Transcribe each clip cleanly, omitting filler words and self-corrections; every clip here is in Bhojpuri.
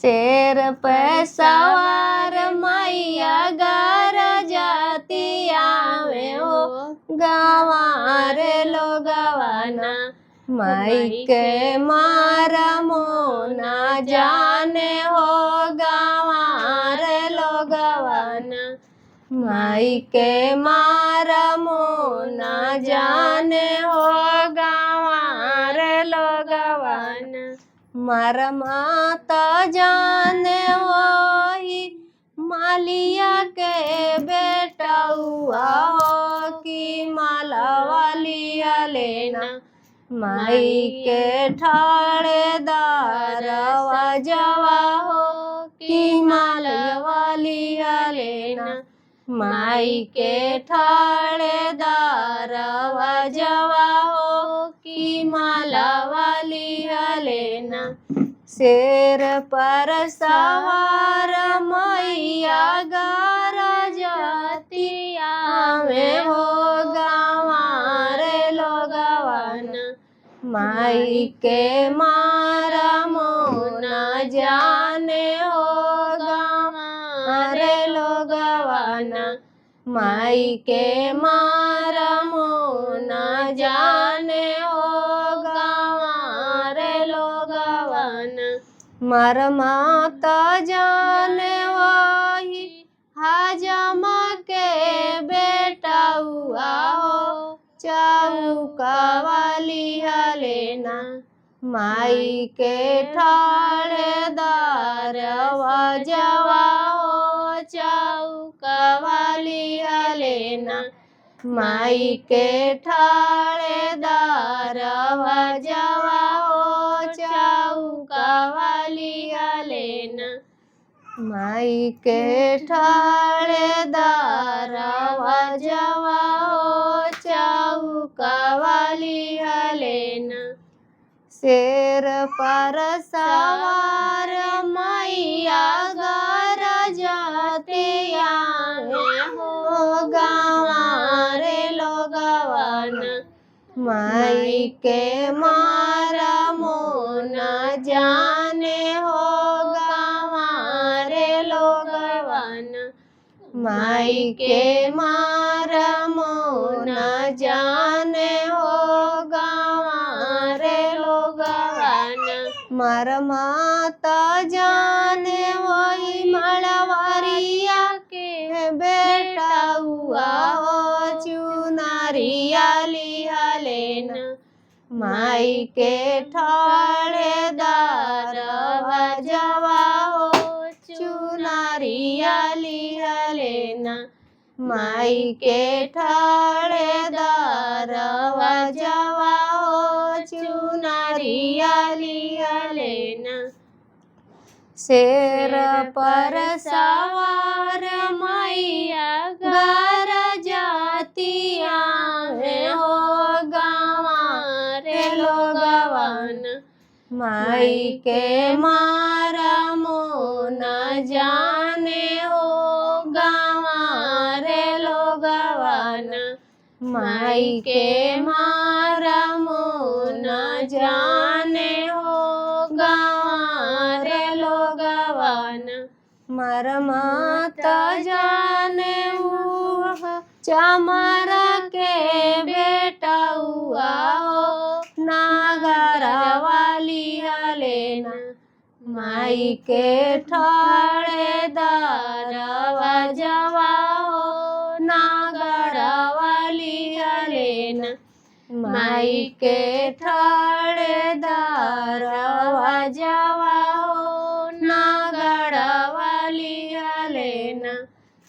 शेर पे सवार मैया गार जाती आवे हो गंवार लोगवाना माई के मारा मोना जाने हो गंवार लोगवाना माई के मारा मोना जाने हो गंवार लोगवाना मारा माता जाने वही मालिया के बेटा हुआ हो कि माला वालिया लेना माई के ठाड़ेदार जवा हो कि माला वालिया लेना माई के ठाड़ेदार जवा हो कि माला वालिया लेना शेर पर सवार मैया गार जाती आवे हो गंवार लोगवाना माई के मारा मोना जाने हो गंवार लोगवाना माई के मारा मोना जाने हो गंवार लोगवाना मर माता जाने वही हाजमा के बेटा हुआ हो चौका वालिया लेना माई के ठाड़ेदार जवा हो चौका वालिया लेना माई के ठाड़ेदार जवा हो चौका वालिया लेना माई के ठाड़ेदार जवा हो चौका वालिया लेना शेर पर सवार मैया गार जाते आवे हो गंवार लोगवाना माई के मारा मोना जाने हो गंवार लोगवाना माई के मारा मोना जाने हो गंवार लोगवाना मर माता जाने वही मड़वारिया के बेटा हुआ हो चुनारिया लिया लेना माई के ठाड़ेदार जवा हो चुनारिया लिया लेना माई के ठाड़ेदार जवा हो चुनारिया लिया लेना शेर पर सवार मैया गार जाती आवे हो गंवार लोगवाना माई के मारा मोना जाने हो गंवार लोगवाना माई के मारा मोना जाने हो गंवार लोगवाना मर माता जाने चमारा के बेटा हुआ हो नागरा वालिया लेना माई के ठाड़ेदार जवा हो नागरा वालिया लेना माई के ठाड़ेदार जवा हो नागरा वालिया लेना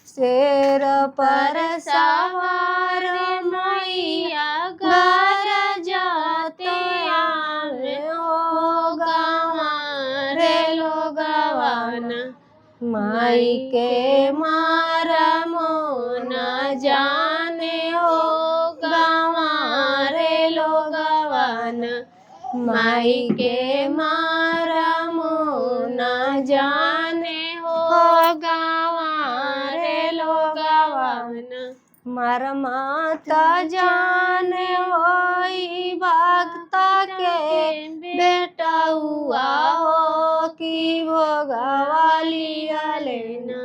शेर पर सवार मैया गार जाते आवे हो गंवार लोगवाना माई के मारा मोना जाने हो गंवार लोगवाना माई के मारा मोना जाने हो गंवार लोगवाना। मार माता जाने होई भक्ता के बेटा हुआ हो कि भोगवाली लेना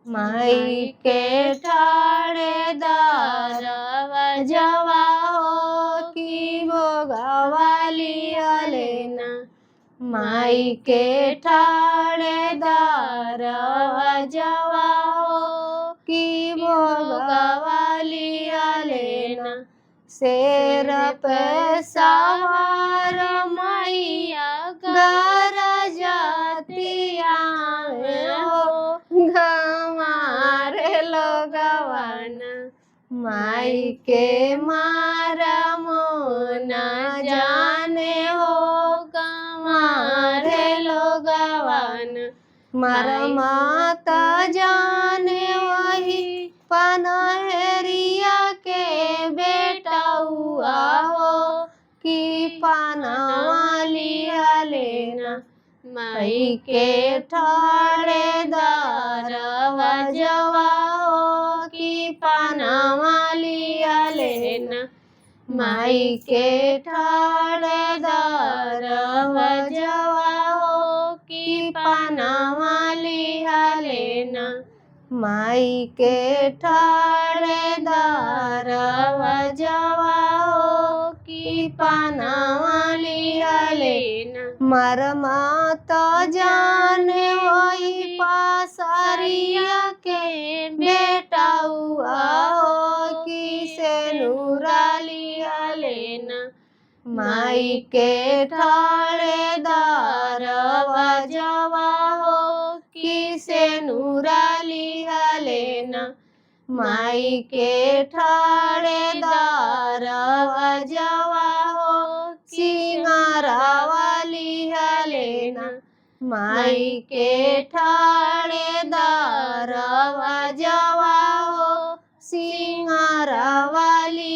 माई के ठाड़े दारवा जवा हो कि भोगवाली लेना माई के ठाड़े दारवा जवा हो कि भोगवाली लेना शेर पे सवार मैया घर जातिया हो घमारे लोगवाना माई के मारा मोना जाने हो गमारे लोगवाना मार माता जाने वही पनहरिया के बेटा हुआ हो कि पनवाली लेना माई के ठाड़े दारवा जवा हो कि पनवाली लेना माई के ठाड़े दारवा जवा हो कि पनवाली लेना माई के ठाड़े दारवा जवा हो कि पनवाली लेना मार माता जाने वही पासरिया के बेटा हुआ हो कि से नूराली लेना माई के ठाड़े दारवा जवा हो कि से नूराली लेना माई के ठाड़े दारवा जवा हो सिंगारावाली लेना माई के ठाड़े दारवा जवा हो सिंगारावाली